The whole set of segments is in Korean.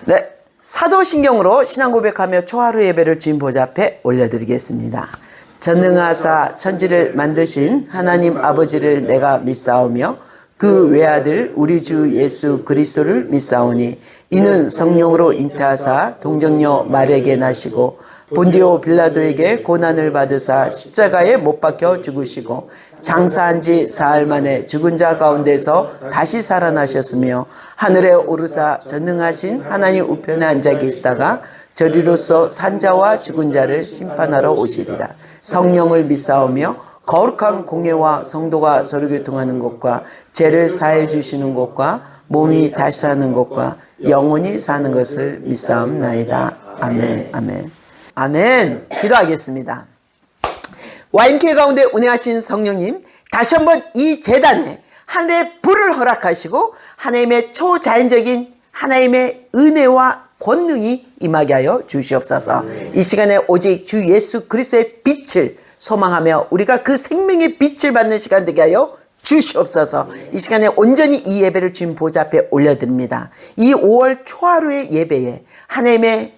네, 사도신경으로 신앙 고백하며 초하루 예배를 주님 보좌 앞에 올려드리겠습니다. 전능하사 천지를 만드신 하나님 아버지를 내가 믿사오며 그 외아들 우리 주 예수 그리스도를 믿사오니 이는 성령으로 잉태하사 동정녀 마리아에게 나시고 본디오 빌라도에게 고난을 받으사 십자가에 못 박혀 죽으시고 장사한 지 사흘 만에 죽은 자 가운데서 다시 살아나셨으며 하늘에 오르사 전능하신 하나님 우편에 앉아 계시다가 저리로서 산자와 죽은 자를 심판하러 오시리라. 성령을 믿사오며 거룩한 공예와 성도가 서로 교통하는 것과 죄를 사해 주시는 것과 몸이 다시 사는 것과 영원히 사는 것을 믿사옵나이다. 아멘. 아멘. 아멘. 기도하겠습니다. YMK 가운데 운행하신 성령님, 다시 한번 이 재단에 하늘의 불을 허락하시고 하나님의 초자연적인 하나님의 은혜와 권능이 임하게 하여 주시옵소서. 이 시간에 오직 주 예수 그리스도의 빛을 소망하며 우리가 그 생명의 빛을 받는 시간 되게 하여 주시옵소서. 이 시간에 온전히 이 예배를 주님 보좌 앞에 올려드립니다. 이 5월 초하루의 예배에 하나님의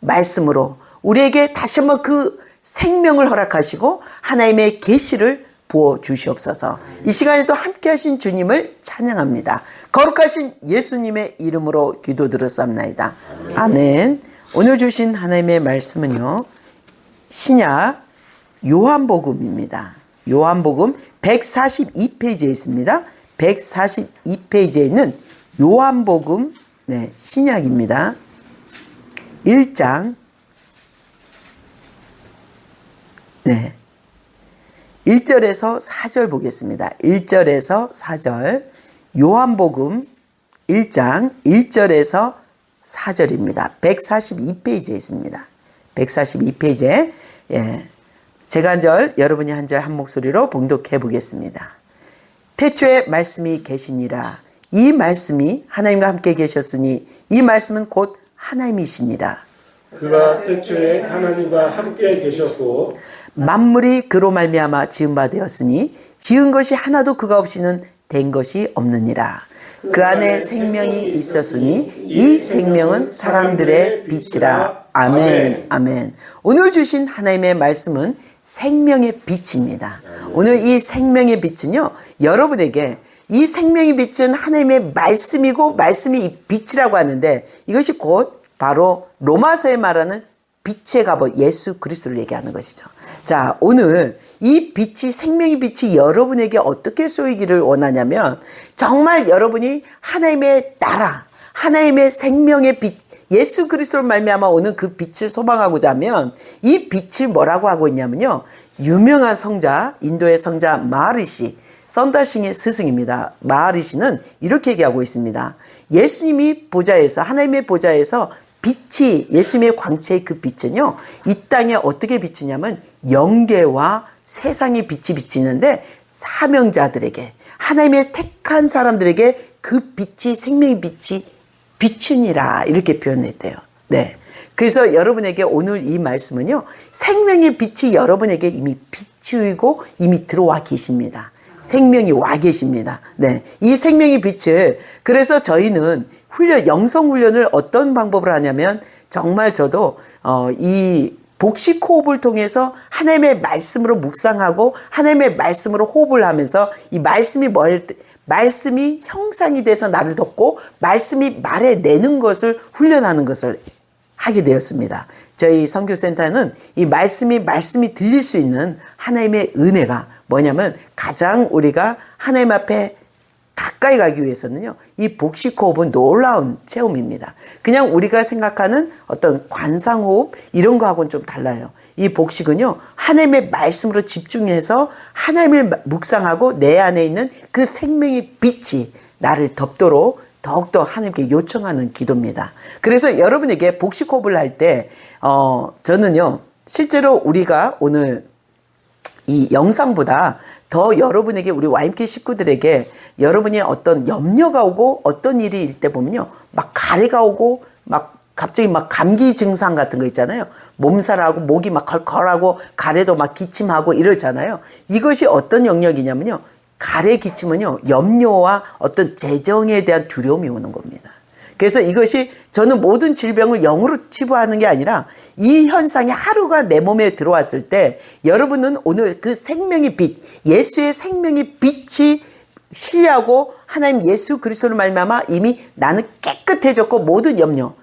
말씀으로 우리에게 다시 한번 그 생명을 허락하시고 하나님의 계시를 부어 주시옵소서. 이 시간에도 함께 하신 주님을 찬양합니다. 거룩하신 예수님의 이름으로 기도드렸사옵나이다. 아멘. 오늘 주신 하나님의 말씀은요, 신약 요한복음입니다. 요한복음 142페이지에 있습니다. 142페이지에 있는 요한복음, 신약입니다. 1장 1절에서 4절 보겠습니다. 1절에서 4절, 요한복음 1장 1절에서 4절입니다. 142페이지에 있습니다. 142페이지에 제가 한 절, 여러분이 한 절 한 목소리로 봉독해 보겠습니다. 태초에 말씀이 계시니라. 이 말씀이 하나님과 함께 계셨으니 이 말씀은 곧 하나님이시니라. 그가 태초에 하나님과 함께 계셨고 만물이 그로 말미암아 지은 바 되었으니 지은 것이 하나도 그가 없이는 된 것이 없느니라. 그 안에 생명이 있었으니 이 생명은 사람들의 빛이라. 아멘. 아멘. 오늘 주신 하나님의 말씀은 생명의 빛입니다. 오늘 이 생명의 빛은요, 여러분에게 이 생명의 빛은 하나님의 말씀이고 말씀이 이 빛이라고 하는데 이것이 곧 바로 로마서에 말하는 빛의 갑옷 예수 그리스도를 얘기하는 것이죠. 자, 오늘 이 빛이, 생명의 빛이 여러분에게 어떻게 쏘이기를 원하냐면 정말 여러분이 하나님의 나라, 하나님의 생명의 빛, 예수 그리스도를 말미암아 오는 그 빛을 소망하고자 하면 이 빛을 뭐라고 하고 있냐면요, 유명한 성자, 인도의 성자 마하리시, 썬다싱의 스승입니다. 마하리시는 이렇게 얘기하고 있습니다. 예수님이 보좌에서, 하나님의 보좌에서 빛이, 예수님의 광채의 그 빛은요, 이 땅에 어떻게 비치냐면 영계와 세상의 빛이 비치는데 사명자들에게, 하나님의 택한 사람들에게 그 빛이, 생명의 빛이 비추니라, 이렇게 표현했대요. 네. 그래서 여러분에게 오늘 이 말씀은요, 생명의 빛이 여러분에게 이미 비추이고 이미 들어와 계십니다. 생명이 와 계십니다. 네. 이 생명의 빛을, 그래서 저희는 영성 훈련을 어떤 방법으로 하냐면 정말 저도 이 복식 호흡을 통해서 하나님의 말씀으로 묵상하고 하나님의 말씀으로 호흡을 하면서 이 말씀이 말씀이 형상이 돼서 나를 덮고 말씀이 말해내는 것을 훈련하는 것을 하게 되었습니다. 저희 선교센터는 이 말씀이 들릴 수 있는 하나님의 은혜가 뭐냐면 가장 우리가 하나님 앞에 가까이 가기 위해서는요, 이 복식호흡은 놀라운 체험입니다. 그냥 우리가 생각하는 어떤 관상호흡 이런 거하고는 좀 달라요. 이 복식은요, 하나님의 말씀으로 집중해서 하나님을 묵상하고 내 안에 있는 그 생명의 빛이 나를 덮도록 더욱더 하나님께 요청하는 기도입니다. 그래서 여러분에게 복식호흡을 할 때 저는요, 실제로 우리가 오늘 이 영상보다 더 여러분에게, 우리 YMK 식구들에게 여러분이 어떤 염려가 오고 어떤 일이 일 때 보면요, 막 가래가 오고 막 갑자기 막 감기 증상 같은 거 있잖아요. 몸살하고 목이 막 컬컬하고 가래도 막 기침하고 이러잖아요. 이것이 어떤 영역이냐면요, 가래 기침은요, 염려와 어떤 재정에 대한 두려움이 오는 겁니다. 그래서 이것이 저는 모든 질병을 영으로 치부하는 게 아니라 이 현상이 하루가 내 몸에 들어왔을 때 여러분은 오늘 그 생명의 빛, 예수의 생명의 빛이 신뢰하고 하나님 예수 그리스도를 말미암아 이미 나는 깨끗해졌고 모든 염려,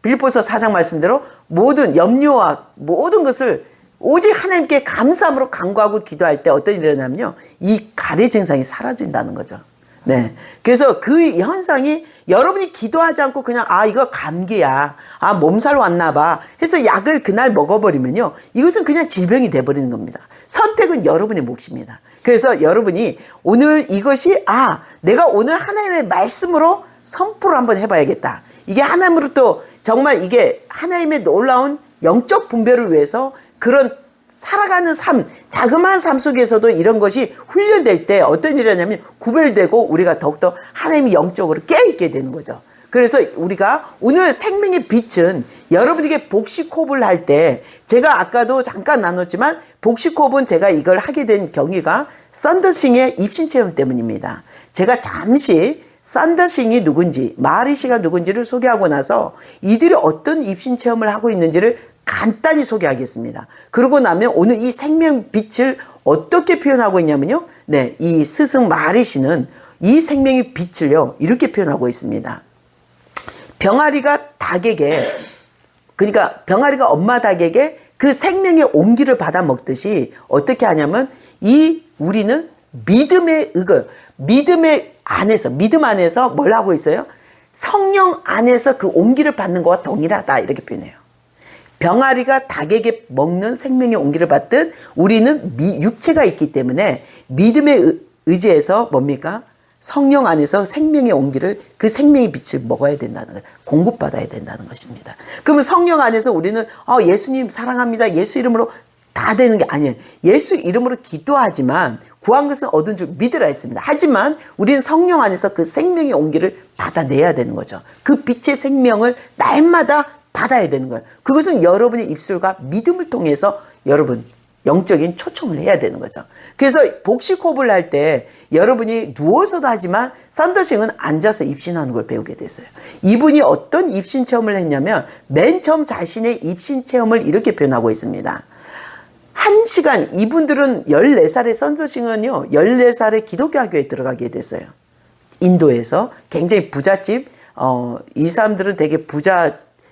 빌립보서 4장 말씀대로 모든 염려와 모든 것을 오직 하나님께 감사함으로 간구하고 기도할 때 어떤 일이 일어나면요, 이 가래 증상이 사라진다는 거죠. 네. 그래서 그 현상이 여러분이 기도하지 않고 그냥 이거 감기야, 몸살 왔나 봐 해서 약을 그날 먹어버리면요, 이것은 그냥 질병이 돼버리는 겁니다. 선택은 여러분의 몫입니다. 그래서 여러분이 오늘 이것이 내가 오늘 하나님의 말씀으로 선포를 한번 해봐야겠다. 이게 하나님으로 또 정말 이게 하나님의 놀라운 영적 분별을 위해서 그런 살아가는 삶, 자그마한 삶 속에서도 이런 것이 훈련될 때 어떤 일이 일어나냐면 구별되고 우리가 더욱더 하나님이 영적으로 깨어있게 되는 거죠. 그래서 우리가 오늘 생명의 빛은 여러분에게 복식호흡을 할 때 제가 아까도 잠깐 나눴지만 복식호흡은 제가 이걸 하게 된 경위가 썬더싱의 입신체험 때문입니다. 제가 잠시 썬더싱이 누군지, 마리시가 누군지를 소개하고 나서 이들이 어떤 입신체험을 하고 있는지를 간단히 소개하겠습니다. 그러고 나면 오늘 이 생명빛을 어떻게 표현하고 있냐면요, 네, 이 스승 마리시는 이 생명의 빛을요 이렇게 표현하고 있습니다. 병아리가 닭에게, 그러니까 병아리가 엄마 닭에게 그 생명의 온기를 받아 먹듯이 어떻게 하냐면 우리는 믿음의 믿음의 안에서, 믿음 안에서 뭘 하고 있어요? 성령 안에서 그 온기를 받는 것과 동일하다, 이렇게 표현해요. 병아리가 닭에게 먹는 생명의 온기를 받듯 우리는 육체가 있기 때문에 믿음의 의지에서 뭡니까? 성령 안에서 생명의 온기를, 그 생명의 빛을 먹어야 된다는 거예요. 공급받아야 된다는 것입니다. 그러면 성령 안에서 우리는 예수님 사랑합니다, 예수 이름으로 다 되는 게 아니에요. 예수 이름으로 기도하지만 구한 것은 얻은 줄 믿으라 했습니다. 하지만 우리는 성령 안에서 그 생명의 온기를 받아내야 되는 거죠. 그 빛의 생명을 날마다 받아야 되는 거예요. 그것은 여러분의 입술과 믿음을 통해서 여러분 영적인 초청을 해야 되는 거죠. 그래서 복식호흡을 할 때 여러분이 누워서도 하지만 썬더싱은 앉아서 입신하는 걸 배우게 됐어요. 이분이 어떤 입신체험을 했냐면 맨 처음 자신의 입신체험을 이렇게 표현하고 있습니다. 1시간, 이분들은 14살의 썬더싱은요 14살에 기독교 학교에 들어가게 됐어요. 인도에서 굉장히 부잣집, 이 사람들은 되게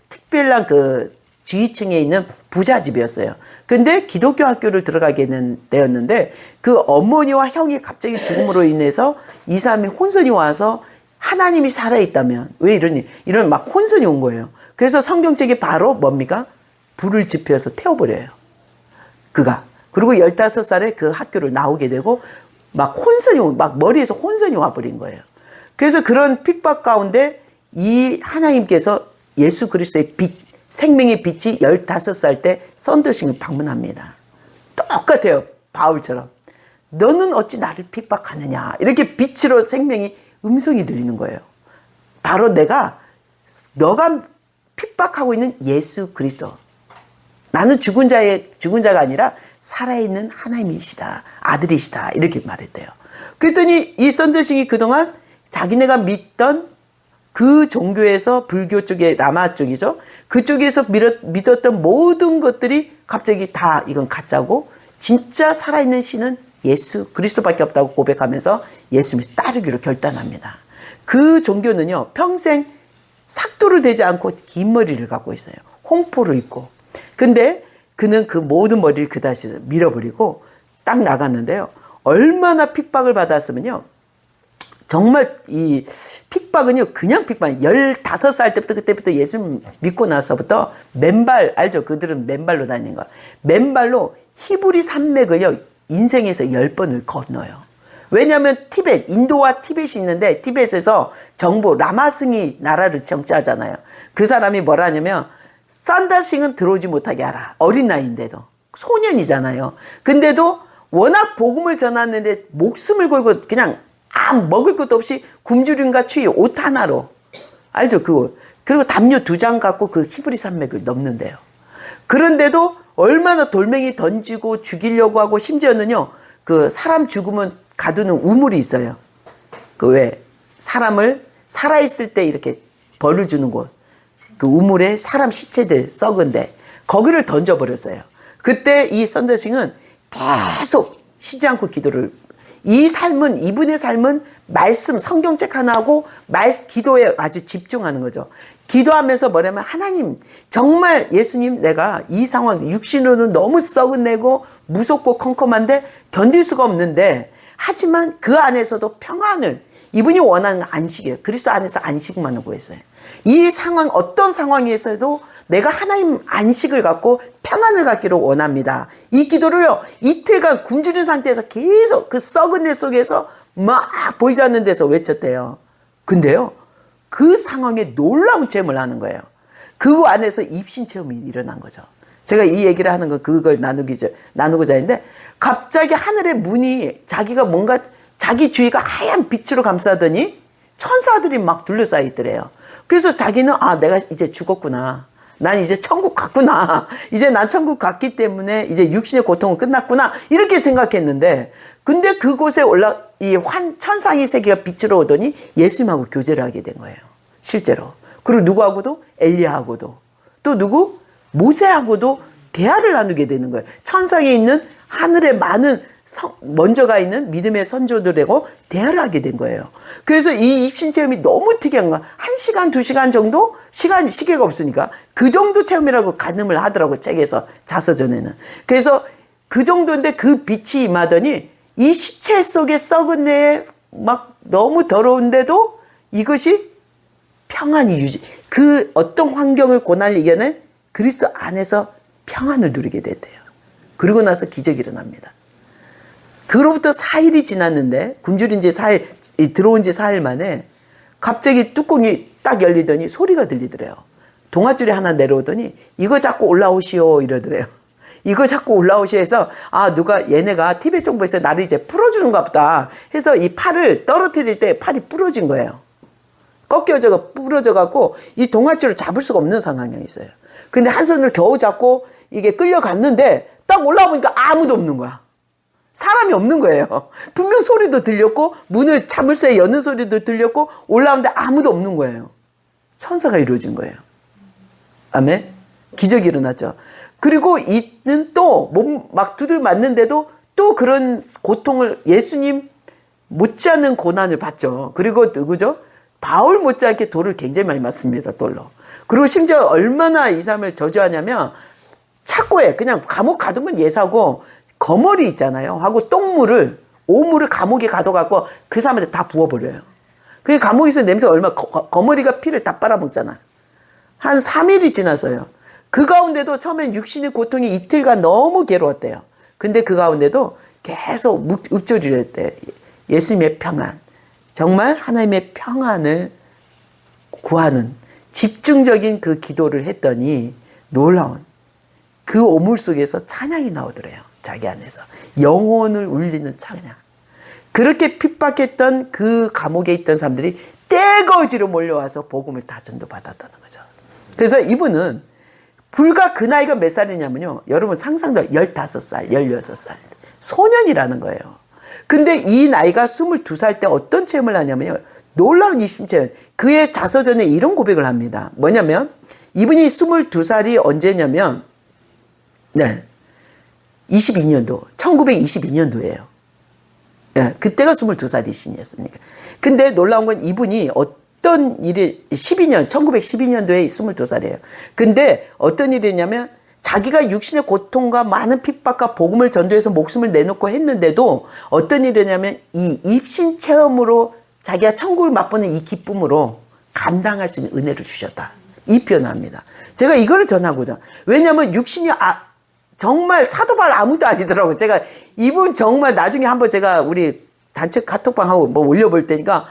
특별한 그 지휘층에 있는 부자집이었어요. 근데 기독교 학교를 들어가게 되었는데 그 어머니와 형이 갑자기 죽음으로 인해서 이 사람이 혼선이 와서 하나님이 살아있다면 왜 이런 막 혼선이 온 거예요. 그래서 성경책에 바로 뭡니까? 불을 지펴서 태워버려요. 그리고 15살에 그 학교를 나오게 되고 막 머리에서 혼선이 와버린 거예요. 그래서 그런 핍박 가운데 이 하나님께서 예수 그리스도의 빛, 생명의 빛이 15살 때 썬더싱을 방문합니다. 똑같아요. 바울처럼. 너는 어찌 나를 핍박하느냐. 이렇게 빛으로 생명이 음성이 들리는 거예요. 바로 너가 핍박하고 있는 예수 그리스도. 나는 죽은 자가 아니라 살아있는 하나님이시다. 아들이시다. 이렇게 말했대요. 그랬더니 이 썬더싱이 그동안 자기네가 믿던 그 종교에서 불교 쪽에 라마 쪽이죠. 그쪽에서 믿었던 모든 것들이 갑자기 다 이건 가짜고 진짜 살아있는 신은 예수 그리스도밖에 없다고 고백하면서 예수님을 따르기로 결단합니다. 그 종교는요 평생 삭도를 대지 않고 긴 머리를 갖고 있어요. 홍포를 입고. 근데 그는 그 모든 머리를 그다시 밀어버리고 딱 나갔는데요. 얼마나 핍박을 받았으면요. 정말 이 핍박은요 그냥 핍박이 15살 때부터 그때부터 예수 믿고 나서부터 맨발, 알죠? 그들은 맨발로 다니는 거. 맨발로 히브리 산맥을요 인생에서 10번을 건너요. 왜냐하면 인도와 티벳이 있는데 티벳에서 라마승이 나라를 정치하잖아요. 그 사람이 뭐라 하냐면 썬더싱은 들어오지 못하게 하라. 어린 나이인데도 소년이잖아요. 근데도 워낙 복음을 전하는데 목숨을 걸고 그냥 먹을 것도 없이 굶주림과 추위 옷 하나로, 알죠? 그리고 담요 2장 갖고 그 히브리 산맥을 넘는데요. 그런데도 얼마나 돌멩이 던지고 죽이려고 하고 심지어는요 그 사람 죽으면 가두는 우물이 있어요. 사람을 살아있을 때 이렇게 벌을 주는 곳, 그 우물에 사람 시체들 썩은데 거기를 던져버렸어요. 그때 이 썬더싱은 계속 쉬지 않고 기도를, 이 삶은, 이분의 삶은 말씀, 성경책 하나 하고 기도에 아주 집중하는 거죠. 기도하면서 뭐냐면, 하나님, 정말 예수님, 내가 이 상황, 육신으로는 너무 썩은내고 무섭고 컴컴한데 견딜 수가 없는데, 하지만 그 안에서도 평안을, 이분이 원하는 안식이에요. 그리스도 안에서 안식만을 구했어요. 이 상황, 어떤 상황에서도 내가 하나님 안식을 갖고 평안을 갖기를 원합니다. 이 기도를요, 이틀간 굶주린 상태에서 계속 그 썩은 내 속에서 막 보이지 않는 데서 외쳤대요. 근데요, 그 상황에 놀라운 체험을 하는 거예요. 그 안에서 입신 체험이 일어난 거죠. 제가 이 얘기를 하는 건 그걸 나누고자 했는데, 갑자기 하늘의 문이 자기가 뭔가 자기 주위가 하얀 빛으로 감싸더니 천사들이 막 둘러싸여 있더래요. 그래서 자기는, 아, 내가 이제 죽었구나. 난 이제 천국 갔구나. 이제 난 천국 갔기 때문에 이제 육신의 고통은 끝났구나. 이렇게 생각했는데, 근데 그곳에 천상의 세계가 빛으로 오더니 예수님하고 교제를 하게 된 거예요. 실제로. 그리고 누구하고도? 엘리야하고도. 또 누구? 모세하고도 대화를 나누게 되는 거예요. 천상에 있는 하늘에 많은 먼저 가 있는 믿음의 선조들하고 대화를 하게 된 거예요. 그래서 이 입신 체험이 너무 특이한 거야. 1시간, 2시간 정도? 시계가 없으니까. 그 정도 체험이라고 가늠을 하더라고, 책에서, 자서전에는. 그래서 그 정도인데 그 빛이 임하더니 이 시체 속에 썩은 내에 막 너무 더러운데도 이것이 평안이 그 어떤 환경을 고난을 이겨낸 그리스도 안에서 평안을 누리게 됐대요. 그리고 나서 기적이 일어납니다. 그로부터 4일이 지났는데, 굶주린 지 4일, 들어온 지 4일 만에 갑자기 뚜껑이 딱 열리더니 소리가 들리더래요. 동아줄이 하나 내려오더니 이거 자꾸 올라오시오 이러더래요. 이거 자꾸 올라오시오 해서, 아, 얘네가 티벳 정부에서 나를 이제 풀어주는가 보다 해서 이 팔을 떨어뜨릴 때 팔이 부러진 거예요. 부러져 갖고 이 동아줄을 잡을 수가 없는 상황이 있어요. 근데 한 손으로 겨우 잡고 이게 끌려갔는데 딱 올라와 보니까 아무도 없는 거야. 사람이 없는 거예요. 분명 소리도 들렸고 문을 자물쇠 여는 소리도 들렸고 올라오는데 아무도 없는 거예요. 천사가 이루어진 거예요. 아멘. 기적이 일어났죠. 그리고 이는 또 몸 막 두들 맞는데도 또 그런 고통을, 예수님 못지않은 고난을 받죠. 그리고 누구죠? 바울 못지않게 돌을 굉장히 많이 맞습니다. 돌로. 그리고 심지어 얼마나 이 삶을 저주하냐면, 착고에 그냥 감옥 가두면 예사고 거머리 있잖아요. 하고 오물을 감옥에 가둬갖고 그 사람한테 다 부어버려요. 그게 감옥에서 냄새 거머리가 피를 다 빨아먹잖아. 한 3일이 지나서요. 그 가운데도 처음엔 육신의 고통이 이틀간 너무 괴로웠대요. 근데 그 가운데도 계속 읊조리를 했대. 예수님의 평안. 정말 하나님의 평안을 구하는 집중적인 그 기도를 했더니 놀라운 그 오물 속에서 찬양이 나오더래요. 자기 안에서. 영혼을 울리는 찬양. 그렇게 핍박했던 그 감옥에 있던 사람들이 떼거지로 몰려와서 복음을 다 전도받았다는 거죠. 그래서 이분은 불과 그 나이가 몇 살이냐면요. 여러분 상상도 15살, 16살. 소년이라는 거예요. 근데 이 나이가 22살 때 어떤 체험을 하냐면요. 놀라운 입신체험. 그의 자서전에 이런 고백을 합니다. 뭐냐면 이분이 22살이 언제냐면 22년도, 1922년도예요. 예, 그때가 22살이시니였으니까. 근데 놀라운 건 이분이 어떤 일이 1912년도에 22살이에요. 근데 어떤 일이냐면 자기가 육신의 고통과 많은 핍박과 복음을 전도해서 목숨을 내놓고 했는데도 어떤 일이냐면 이 입신 체험으로 자기가 천국을 맛보는 이 기쁨으로 감당할 수 있는 은혜를 주셨다. 이 표현을 합니다. 제가 이거를 전하고자. 왜냐하면 육신이 정말 사도 바울 아무도 아니더라고요. 제가 이분 정말 나중에 한번 제가 우리 단체 카톡방하고 뭐 올려볼 테니까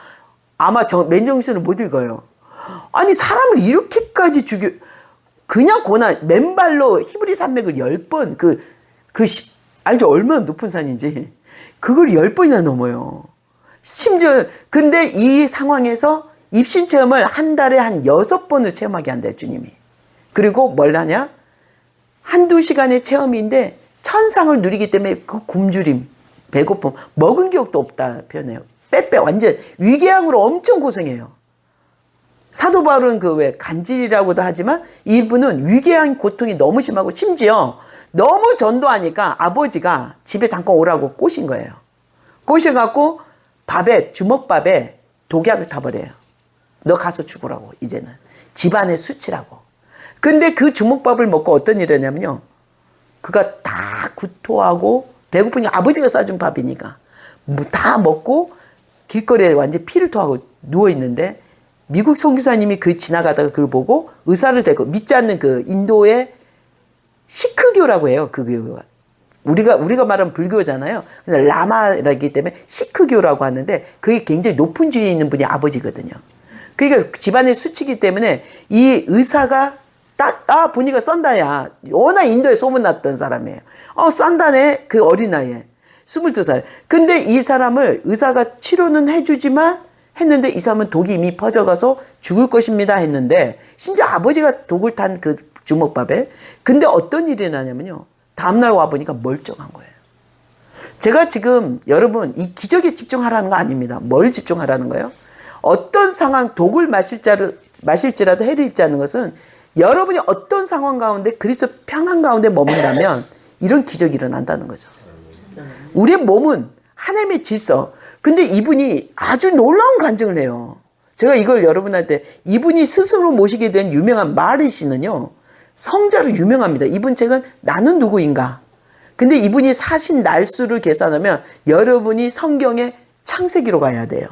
아마 맨정신을 못 읽어요. 아니 사람을 이렇게까지 그냥 고난 맨발로 히브리 산맥을 10번 알죠? 얼마나 높은 산인지 그걸 10번이나 넘어요. 심지어 근데 이 상황에서 입신 체험을 한 달에 한 6번을 체험하게 한대요, 주님이. 그리고 뭘 하냐? 한두 시간의 체험인데 천상을 누리기 때문에 그 굶주림, 배고픔, 먹은 기억도 없다 표현해요. 빼빼 완전 위궤양으로 엄청 고생해요. 사도 바울은 그 왜 간질이라고도 하지만 이분은 위궤양 고통이 너무 심하고 심지어 너무 전도하니까 아버지가 집에 잠깐 오라고 꼬신 거예요. 꼬셔갖고 주먹밥에 독약을 타버려요. 너 가서 죽으라고 이제는. 집안의 수치라고. 근데 그 주먹밥을 먹고 어떤 일이 냐면요. 그가 다 구토하고 배고프니까 아버지가 싸준 밥이니까 뭐 다 먹고 길거리에 완전히 피를 토하고 누워있는데 미국 선교사님이 그 지나가다가 그걸 보고 의사를 대고 믿지 않는 그 인도의 시크교라고 해요. 그 교가. 우리가 말하면 불교잖아요. 근데 라마라기 때문에 시크교라고 하는데 그게 굉장히 높은 주위에 있는 분이 아버지거든요. 그러니까 집안의 수치기 때문에 이 의사가 보니까 썬다야. 워낙 인도에 소문났던 사람이에요. 썬다네. 그 어린 나이에. 22살. 근데 이 사람을 의사가 치료는 해주지만 했는데 이 사람은 독이 이미 퍼져가서 죽을 것입니다 했는데 심지어 아버지가 독을 탄 그 주먹밥에 근데 어떤 일이 나냐면요. 다음날 와보니까 멀쩡한 거예요. 제가 지금 여러분 이 기적에 집중하라는 거 아닙니다. 뭘 집중하라는 거예요? 어떤 상황 독을 마실지라도 해를 입지 않는 것은 여러분이 어떤 상황 가운데 그리스도 평안 가운데 머문다면 이런 기적이 일어난다는 거죠. 우리의 몸은 하나님의 질서. 근데 이분이 아주 놀라운 간증을 해요. 제가 이걸 여러분한테 이분이 스스로 모시게 된 유명한 마르시는요. 성자로 유명합니다. 이분 책은 나는 누구인가. 근데 이분이 사신 날수를 계산하면 여러분이 성경의 창세기로 가야 돼요.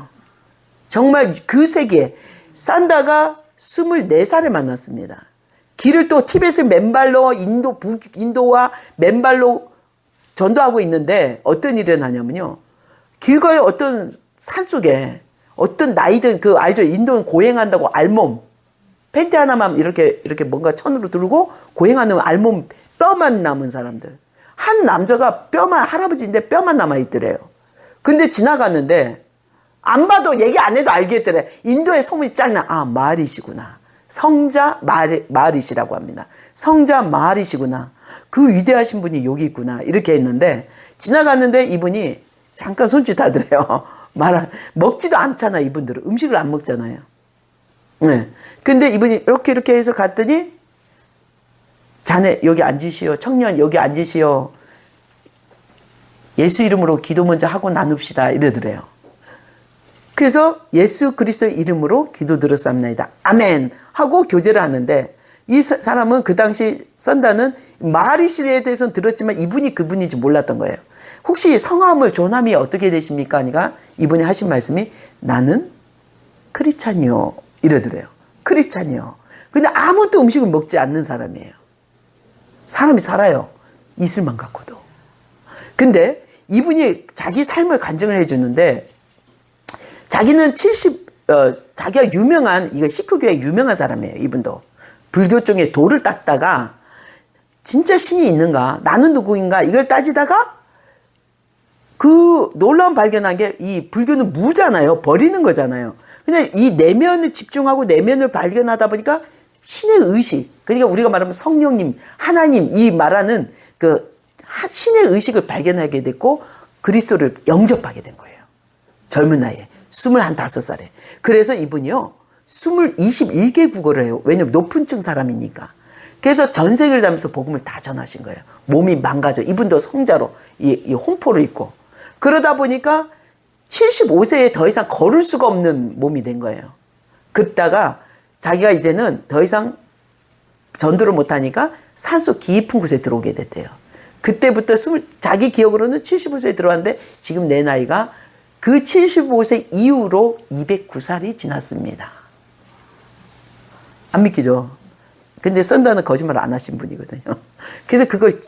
정말 그 세기에 산다가 24살에 만났습니다. 길을 또 티벳을 맨발로 인도와 맨발로 전도하고 있는데 어떤 일이 일어나냐면요. 길거리 어떤 산속에 어떤 나이든 알죠? 인도는 고행한다고 알몸 팬티 하나만 이렇게 뭔가 천으로 들고 고행하는 알몸 뼈만 남은 사람들. 한 남자가 할아버지인데 뼈만 남아있더래요. 근데 지나갔는데 안 봐도 얘기 안 해도 알겠더래. 인도의 소문이 짱나. 마리시구나. 성자 마리시라고 합니다. 성자 마리시구나. 그 위대하신 분이 여기 있구나. 이렇게 했는데 지나갔는데 이분이 잠깐 손짓하더래요. 먹지도 않잖아. 이분들은 음식을 안 먹잖아요. 네. 근데 이분이 이렇게 해서 갔더니 자네 여기 앉으시오. 청년 여기 앉으시오. 예수 이름으로 기도 먼저 하고 나눕시다. 이러더래요. 그래서 예수 그리스도 이름으로 기도드렸사옵나이다. 아멘 하고 교제를 하는데 이 사람은 그 당시 썬다는 마리시에 대해서는 들었지만 이분이 그분인지 몰랐던 거예요. 혹시 성함을 조남이 어떻게 되십니까? 하니까 이분이 하신 말씀이 나는 크리스찬이요. 이러더래요. 크리스찬이요. 근데 아무것도 음식을 먹지 않는 사람이에요. 사람이 살아요. 이슬만 갖고도. 근데 이분이 자기 삶을 간증을 해주는데 자기는 자기가 이거 시크교에 유명한 사람이에요. 이분도. 불교 쪽에 돌을 닦다가 진짜 신이 있는가? 나는 누구인가? 이걸 따지다가 그 놀라운 발견한 게 이 불교는 무잖아요. 버리는 거잖아요. 근데 이 내면을 집중하고 내면을 발견하다 보니까 신의 의식. 그러니까 우리가 말하면 성령님, 하나님 이 말하는 그 신의 의식을 발견하게 됐고 그리스도를 영접하게 된 거예요. 젊은 나이에. 25살에. 그래서 이분이요. 21개국어를 해요. 왜냐면 높은 층 사람이니까. 그래서 전 세계를 다니면서 복음을 다 전하신 거예요. 몸이 망가져. 이분도 성자로 이 홍포를 입고. 그러다 보니까 75세에 더 이상 걸을 수가 없는 몸이 된 거예요. 그러다가 자기가 이제는 더 이상 전도를 못하니까 산속 깊은 곳에 들어오게 됐대요. 그때부터 자기 기억으로는 75세에 들어왔는데 지금 내 나이가 그 75세 이후로 209살이 지났습니다. 안 믿기죠? 근데 썬다는 거짓말을 안 하신 분이거든요. 그래서 그걸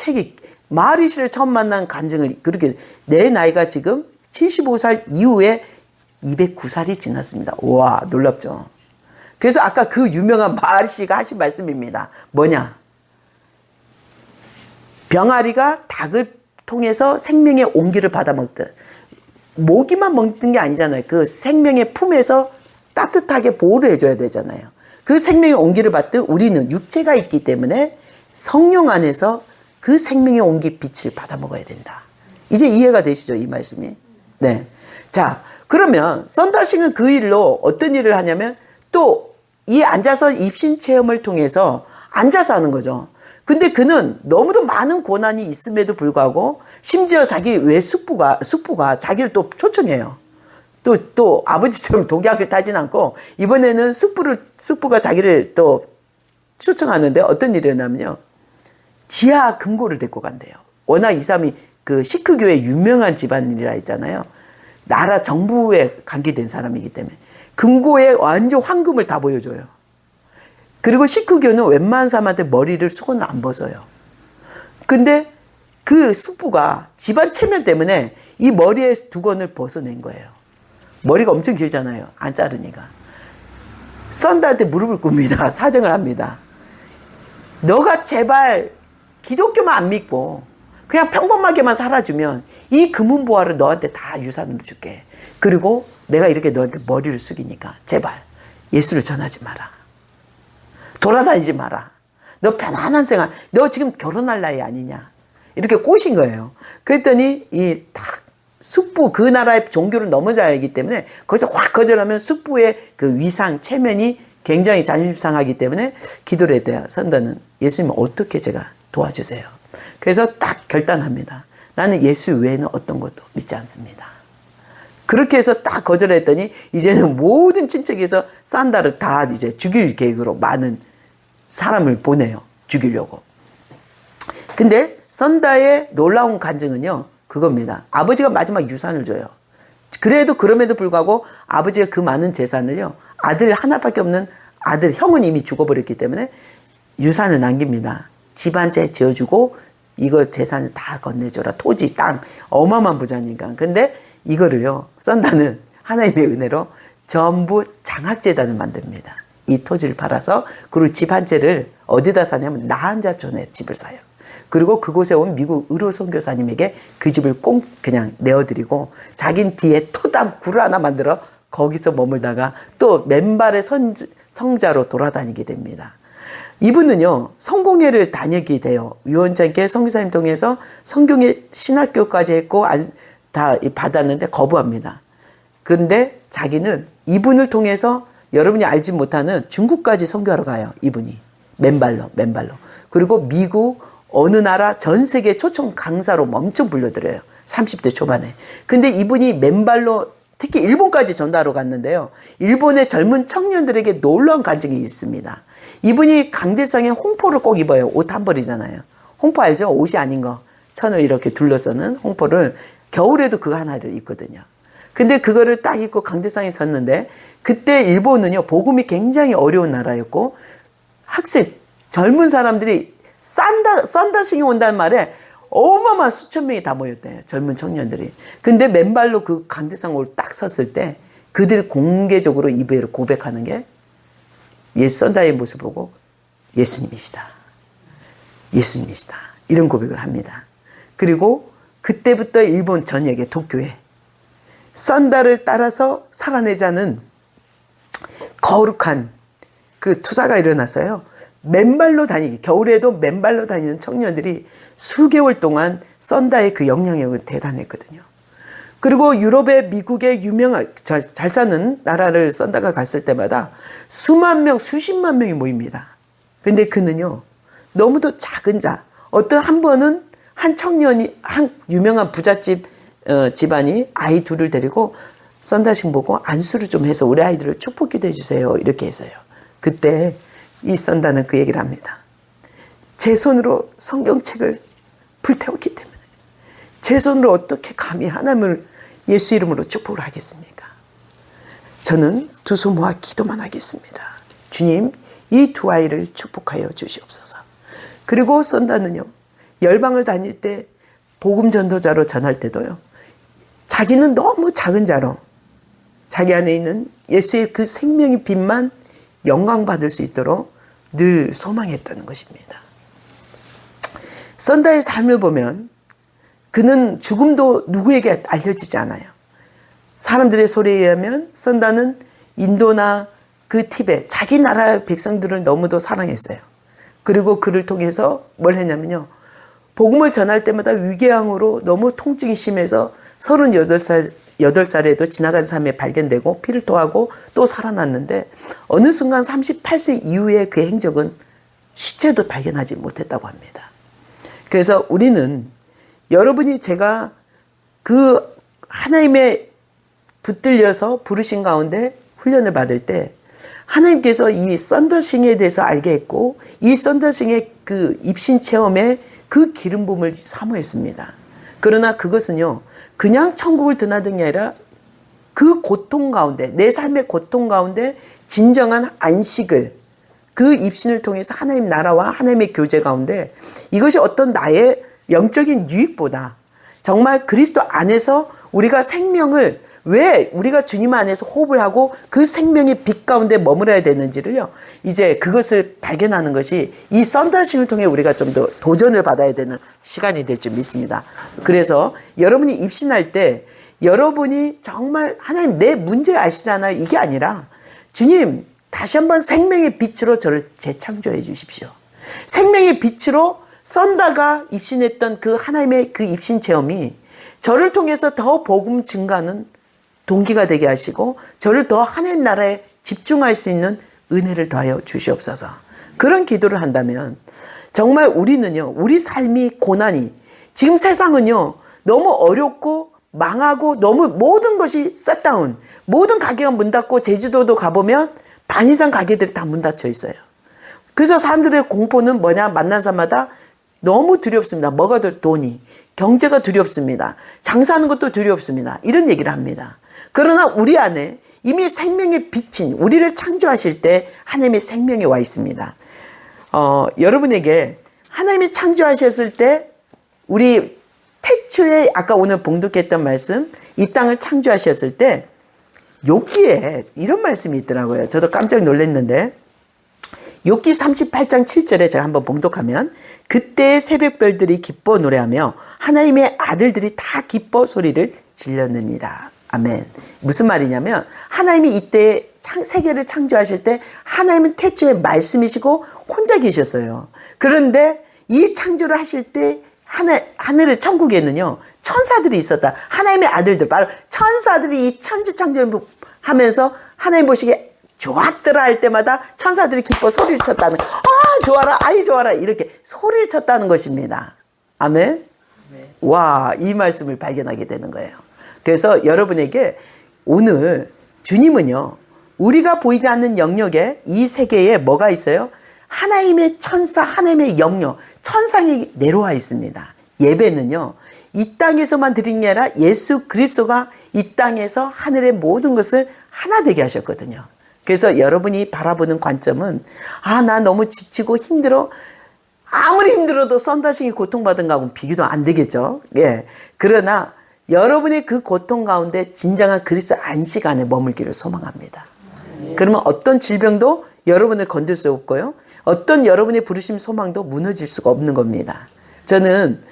마리시를 처음 만난 간증을 그렇게 내 나이가 지금 75살 이후에 209살이 지났습니다. 와, 놀랍죠? 그래서 아까 그 유명한 마리시가 하신 말씀입니다. 뭐냐? 병아리가 닭을 통해서 생명의 온기를 받아먹듯 모기만 먹는 게 아니잖아요. 그 생명의 품에서 따뜻하게 보호를 해줘야 되잖아요. 그 생명의 온기를 받듯 우리는 육체가 있기 때문에 성령 안에서 그 생명의 온기 빛을 받아 먹어야 된다. 이제 이해가 되시죠? 이 말씀이. 네. 자, 그러면 썬다싱은 그 일로 어떤 일을 하냐면 또 이 앉아서 입신 체험을 통해서 앉아서 하는 거죠. 근데 그는 너무도 많은 고난이 있음에도 불구하고 심지어 자기 외 숙부가 자기를 또 초청해요. 또 아버지처럼 독약을 타진 않고 이번에는 숙부가 자기를 또 초청하는데 어떤 일이 일어나면요. 지하 금고를 데리고 간대요. 워낙 이 사람이 그 시크교의 유명한 집안이라 했잖아요. 나라 정부에 관계된 사람이기 때문에 금고에 완전 황금을 다 보여줘요. 그리고 시크교는 웬만한 사람한테 머리를 수건을 안 벗어요. 근데 그 숙부가 집안 체면 때문에 이 머리에 두건을 벗어낸 거예요. 머리가 엄청 길잖아요. 안 자르니까. 썬다한테 무릎을 꿇습니다. 사정을 합니다. 너가 제발 기독교만 안 믿고 그냥 평범하게만 살아주면 이 금은보화를 너한테 다 유산으로 줄게. 그리고 내가 이렇게 너한테 머리를 숙이니까 제발 예수를 전하지 마라. 돌아다니지 마라. 너 편안한 생활. 너 지금 결혼할 나이 아니냐. 이렇게 꼬신 거예요. 그랬더니 숙부 그 나라의 종교를 너무 잘 알기 때문에 거기서 확 거절하면 숙부의 그 위상, 체면이 굉장히 자존심 상하기 때문에 기도를 했대요. 선다는 예수님 어떻게 제가 도와주세요. 그래서 딱 결단합니다. 나는 예수 외에는 어떤 것도 믿지 않습니다. 그렇게 해서 딱 거절했더니 이제는 모든 친척에서 산다를 다 이제 죽일 계획으로 많은 사람을 보내요. 죽이려고. 근데 선다의 놀라운 간증은요. 그겁니다. 아버지가 마지막 유산을 줘요. 그럼에도 불구하고 아버지가 그 많은 재산을요. 아들 하나밖에 없는 아들 형은 이미 죽어버렸기 때문에 유산을 남깁니다. 집 한 채 지어주고 이거 재산을 다 건네줘라. 토지, 땅. 어마어마한 부자니까. 근데 이거를요. 선다는 하나님의 은혜로 전부 장학재단을 만듭니다. 이 토지를 팔아서 그리고 집 한 채를 어디다 사냐면 나한자촌에 집을 사요. 그리고 그곳에 온 미국 의료 선교사님에게 그 집을 그냥 내어드리고 자긴 뒤에 토담 굴을 하나 만들어 거기서 머물다가 또 맨발의 성자로 돌아다니게 됩니다. 이분은요 성공회를 다니게 돼요. 유언장께 선교사님 통해서 성경의 신학교까지 했고 다 받았는데 거부합니다. 그런데 자기는 이분을 통해서 여러분이 알지 못하는 중국까지 선교하러 가요. 이분이 맨발로. 그리고 미국 어느 나라 전 세계 초청 강사로 엄청 불려들어요. 30대 초반에. 근데 이분이 맨발로 특히 일본까지 전도하러 갔는데요. 일본의 젊은 청년들에게 놀라운 간증이 있습니다. 이분이 강대상에 홍포를 꼭 입어요. 옷 한 벌이잖아요. 홍포 알죠? 옷이 아닌 거. 천을 이렇게 둘러서는 홍포를 겨울에도 그거 하나를 입거든요. 근데 그거를 딱 입고 강대상에 섰는데 그때 일본은요. 복음이 굉장히 어려운 나라였고 젊은 사람들이 썬다싱이 온다는 말에 어마어마한 수천 명이 다 모였대요. 젊은 청년들이. 근데 맨발로 그 강대상을 딱 섰을 때 그들이 공개적으로 입으로 고백하는 게 썬다의 모습을 보고 예수님이시다. 이런 고백을 합니다. 그리고 그때부터 일본 전역의 도쿄에 썬다를 따라서 살아내자는 거룩한 그 투사가 일어났어요. 겨울에도 맨발로 다니는 청년들이 수개월 동안 썬다의 그 영향력은 대단했거든요. 그리고 유럽에 미국에 유명한 잘 사는 나라를 썬다가 갔을 때마다 수만 명, 수십만 명이 모입니다. 근데 그는요 너무도 작은 자. 어떤 한 번은 한 청년이 한 유명한 부잣집 집안이 아이 둘을 데리고 썬다식 보고 안수를 좀 해서 우리 아이들을 축복기도 해주세요. 이렇게 했어요. 그때 이 썬다는 그 얘기를 합니다. 제 손으로 성경책을 불태웠기 때문에 제 손으로 어떻게 감히 하나님을 예수 이름으로 축복을 하겠습니까? 저는 두 손 모아 기도만 하겠습니다. 주님, 이 두 아이를 축복하여 주시옵소서. 그리고 썬다는요, 열방을 다닐 때 복음 전도자로 전할 때도요, 자기는 너무 작은 자로 자기 안에 있는 예수의 그 생명의 빛만 영광받을 수 있도록 늘 소망했다는 것입니다. 썬다의 삶을 보면 그는 죽음도 누구에게 알려지지 않아요. 사람들의 소리에 의하면 썬다는 인도나 그 티베트, 자기 나라 백성들을 너무도 사랑했어요. 그리고 그를 통해서 뭘 했냐면요. 복음을 전할 때마다 위궤양으로 너무 통증이 심해서 38살 28살에도 지나간 삶에 발견되고 피를 토하고 또 살아났는데 어느 순간 38세 이후에 그 행적은 시체도 발견하지 못했다고 합니다. 그래서 우리는 여러분이 제가 그 하나님의 붙들려서 부르신 가운데 훈련을 받을 때 하나님께서 이 썬더싱에 대해서 알게 했고 이 썬더싱의 그 입신 체험에 그 기름 부음을 사모했습니다. 그러나 그것은요 그냥 천국을 드나든 게 아니라 그 고통 가운데 내 삶의 고통 가운데 진정한 안식을 그 입신을 통해서 하나님 나라와 하나님의 교제 가운데 이것이 어떤 나의 영적인 유익보다 정말 그리스도 안에서 우리가 생명을 왜 우리가 주님 안에서 호흡을 하고 그 생명의 빛 가운데 머물러야 되는지를요 이제 그것을 발견하는 것이 이 썬더싱을 통해 우리가 좀 더 도전을 받아야 되는 시간이 될 줄 믿습니다. 그래서 여러분이 입신할 때 여러분이 정말 하나님 내 문제 아시잖아요 이게 아니라 주님 다시 한번 생명의 빛으로 저를 재창조해 주십시오. 생명의 빛으로 썬다가 입신했던 그 하나님의 그 입신 체험이 저를 통해서 더 복음 증가하는 동기가 되게 하시고 저를 더 하나님 나라에 집중할 수 있는 은혜를 더하여 주시옵소서. 그런 기도를 한다면 정말 우리는요 우리 삶이 고난이 지금 세상은요 너무 어렵고 망하고 너무 모든 것이 셧다운 모든 가게가 문 닫고 제주도도 가보면 반 이상 가게들이 다 문 닫혀 있어요. 그래서 사람들의 공포는 뭐냐 만난 사람마다 너무 두렵습니다. 뭐가 돈이 경제가 두렵습니다. 장사하는 것도 두렵습니다. 이런 얘기를 합니다. 그러나 우리 안에 이미 생명의 빛인 우리를 창조하실 때 하나님의 생명이 와 있습니다. 여러분에게 하나님이 창조하셨을 때 우리 태초에 아까 오늘 봉독했던 말씀 이 땅을 창조하셨을 때 욥기에 이런 말씀이 있더라고요. 저도 깜짝 놀랐는데 욥기 38장 7절에 제가 한번 봉독하면 그때 새벽별들이 기뻐 노래하며 하나님의 아들들이 다 기뻐 소리를 질렀느니라. 아멘. 무슨 말이냐면 하나님이 이때 세계를 창조하실 때 하나님은 태초에 말씀이시고 혼자 계셨어요. 그런데 이 창조를 하실 때 하늘의 천국에는요 천사들이 있었다. 하나님의 아들들 바로 천사들이 이 천지 창조를 하면서 하나님 보시기에 좋았더라 할 때마다 천사들이 기뻐 소리를 쳤다는 좋아라 아이 좋아라 이렇게 소리를 쳤다는 것입니다. 아멘. 와, 이 말씀을 발견하게 되는 거예요. 그래서 여러분에게 오늘 주님은요 우리가 보이지 않는 영역에 이 세계에 뭐가 있어요? 하나님의 천사 하나님의 영역 천상이 내려와 있습니다. 예배는요 이 땅에서만 드린 게 아니라 예수 그리스도가 이 땅에서 하늘의 모든 것을 하나 되게 하셨거든요. 그래서 여러분이 바라보는 관점은 나 너무 지치고 힘들어 아무리 힘들어도 썬다싱이 고통받은 거하고는 비교도 안 되겠죠. 예. 그러나 여러분의 그 고통 가운데 진정한 그리스도 안식 안에 머물기를 소망합니다. 그러면 어떤 질병도 여러분을 건들 수 없고요. 어떤 여러분의 부르심 소망도 무너질 수가 없는 겁니다. 저는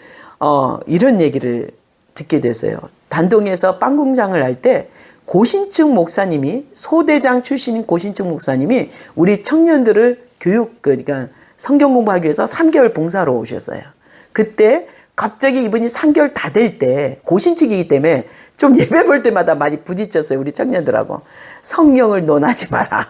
이런 얘기를 듣게 됐어요. 단동에서 빵 공장을 할 때 고신층 목사님이 소대장 출신인 고신층 목사님이 우리 청년들을 그러니까 성경 공부하기 위해서 3개월 봉사로 오셨어요. 그때 갑자기 이분이 3개월 다 될 때 고신층이기 때문에 좀 예배 볼 때마다 많이 부딪혔어요. 우리 청년들하고. 성경을 논하지 마라.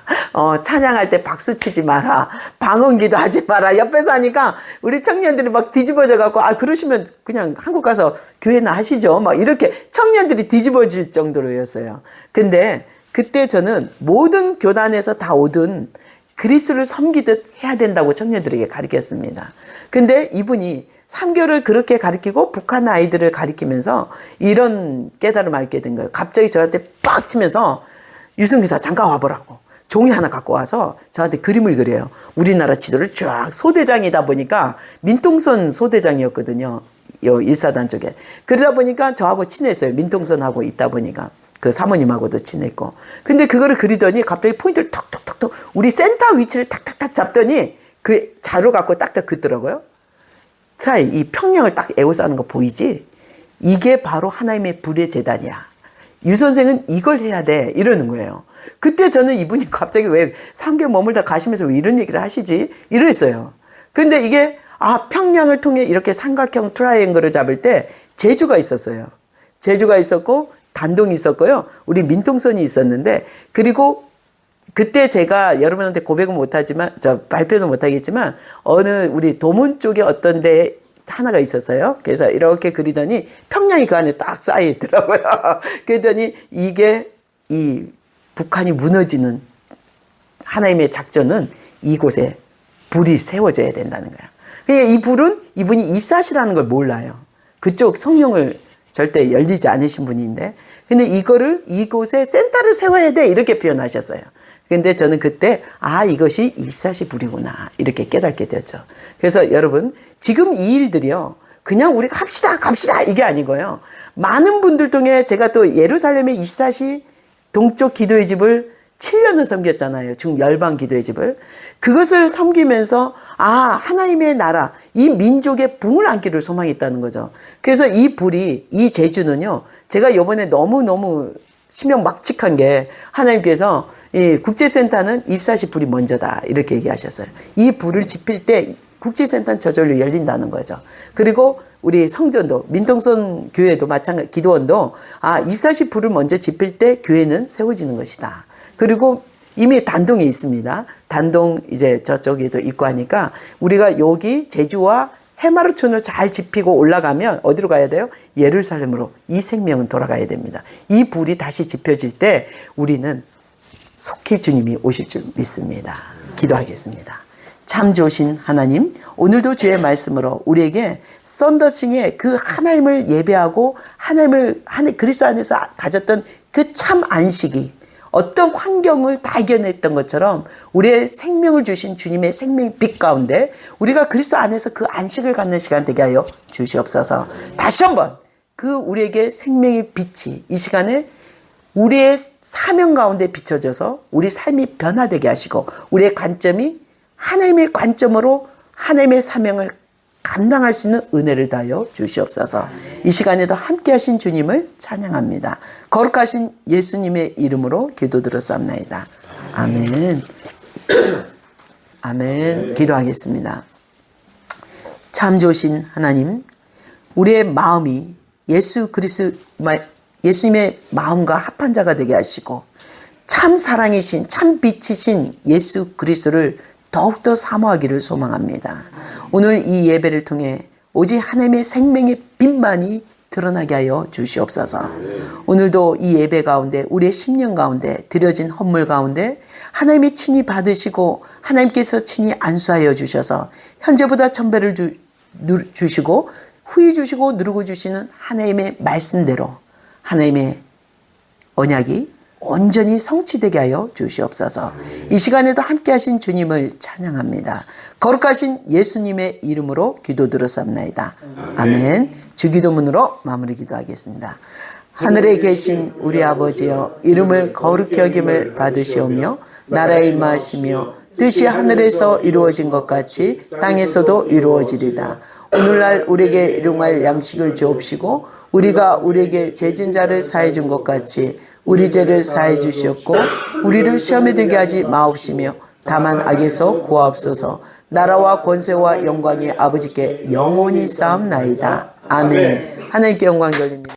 찬양할 때 박수 치지 마라. 방언기도 하지 마라. 옆에서 하니까 우리 청년들이 막 뒤집어져 갖고 그러시면 그냥 한국 가서 교회나 하시죠. 막 이렇게 청년들이 뒤집어질 정도로였어요. 근데 그때 저는 모든 교단에서 다 오든 그리스도를 섬기듯 해야 된다고 청년들에게 가르쳤습니다. 근데 이분이 3개월을 그렇게 가르치고 북한 아이들을 가르치면서 이런 깨달음을 알게 된 거예요. 갑자기 저한테 빡 치면서 유승기사 잠깐 와보라고 종이 하나 갖고 와서 저한테 그림을 그려요. 우리나라 지도를 쫙 소대장이다 보니까 민통선 소대장이었거든요. 일사단 쪽에. 그러다 보니까 저하고 친했어요. 민통선하고 있다 보니까. 그 사모님하고도 친했고. 근데 그거를 그리더니 갑자기 포인트를 톡톡톡톡 우리 센터 위치를 탁탁탁 잡더니 그 자료 갖고 딱딱 긋더라고요. 이 평양을 딱 에워싸는 거 보이지? 이게 바로 하나님의 불의 재단이야. 유 선생은 이걸 해야 돼. 이러는 거예요. 그때 저는 이분이 갑자기 왜 3개월 머물다 가시면서 왜 이런 얘기를 하시지? 이랬어요. 근데 이게 평양을 통해 이렇게 삼각형 트라이앵글을 잡을 때 제주가 있었어요. 제주가 있었고 단동이 있었고요. 우리 민통선이 있었는데, 그리고 그때 제가 여러분한테 고백은 못하지만, 발표는 못하겠지만, 어느 우리 도문 쪽에 어떤 데 하나가 있었어요. 그래서 이렇게 그리더니 평양이 그 안에 딱 쌓여 있더라고요. 그러더니 이게 이 북한이 무너지는 하나님의 작전은 이곳에 불이 세워져야 된다는 거야. 그러니까 이 불은 이분이 입사시라는 걸 몰라요. 그쪽 성령을 절대 열리지 않으신 분인데, 근데 이거를 이곳에 센터를 세워야 돼 이렇게 표현하셨어요. 근데 저는 그때 이것이 입사시 불이구나 이렇게 깨닫게 되었죠. 그래서 여러분 지금 이 일들이요 그냥 우리가 갑시다 이게 아니고요. 많은 분들 통해 제가 또 예루살렘의 입사시 동쪽 기도의 집을 7년을 섬겼잖아요. 지금 열방 기도의 집을. 그것을 섬기면서 하나님의 나라, 이 민족의 붕을 안기를 소망했다는 거죠. 그래서 이 불이, 이 제주는요. 제가 이번에 너무너무 심령막측한 게 하나님께서 이 국제센터는 입사시 불이 먼저다 이렇게 얘기하셨어요. 이 불을 지필 때 국제센터는 저절로 열린다는 거죠. 그리고 우리 성전도 민통선 교회도 마찬가지 기도원도 입사시 불을 먼저 지필 때 교회는 세워지는 것이다. 그리고 이미 단동이 있습니다. 단동 이제 저쪽에도 있고 하니까 우리가 여기 제주와 해마르촌을 잘 지피고 올라가면 어디로 가야 돼요? 예루살렘으로. 이 생명은 돌아가야 됩니다. 이 불이 다시 지펴질 때 우리는 속히 주님이 오실 줄 믿습니다. 기도하겠습니다. 참 좋으신 하나님, 오늘도 주의 말씀으로 우리에게 썬더싱의 그 하나님을 예배하고 그리스도 안에서 가졌던 그 참 안식이 어떤 환경을 다 이겨냈던 것처럼 우리의 생명을 주신 주님의 생명의 빛 가운데 우리가 그리스도 안에서 그 안식을 갖는 시간 되게 하여 주시옵소서. 다시 한번 그 우리에게 생명의 빛이 이 시간에 우리의 사명 가운데 비춰져서 우리 삶이 변화되게 하시고 우리의 관점이 하나님의 관점으로 하나님의 사명을 감당할 수 있는 은혜를 다하여 주시옵소서. 이 시간에도 함께 하신 주님을 찬양합니다. 거룩하신 예수님의 이름으로 기도드렸사옵나이다. 아멘. 아멘. 기도하겠습니다. 참 좋으신 하나님, 우리의 마음이 예수님의 마음과 합한 자가 되게 하시고 참 사랑이신 참 빛이신 예수 그리스도를 더욱더 사모하기를 소망합니다. 오늘 이 예배를 통해 오직 하나님의 생명의 빛만이 드러나게 하여 주시옵소서. 오늘도 이 예배 가운데 우리의 심령 가운데 드려진 헌물 가운데 하나님이 친히 받으시고 하나님께서 친히 안수하여 주셔서 현재보다 천배를 주시고 후히 주시고 누르고 주시는 하나님의 말씀대로 하나님의 언약이 온전히 성취되게 하여 주시옵소서. 이 시간에도 함께 하신 주님을 찬양합니다. 거룩하신 예수님의 이름으로 기도드렸사옵나이다. 아멘. 주기도문으로 마무리 기도하겠습니다. 하늘에 계신 우리 아버지여, 이름을 거룩히 여김을 받으시오며 나라에 임하시며 뜻이 하늘에서 이루어진 것 같이 땅에서도 이루어지리다. 오늘날 우리에게 일용할 양식을 주옵시고 우리가 우리에게 죄진 자를 사해 준 것 같이 우리 죄를 사해 주시옵고 우리를 시험에 들게 하지 마옵시며 다만 악에서 구하옵소서. 나라와 권세와 영광이 아버지께 영원히 쌓옵나이다. 아멘. 하나님께 영광 돌립니다.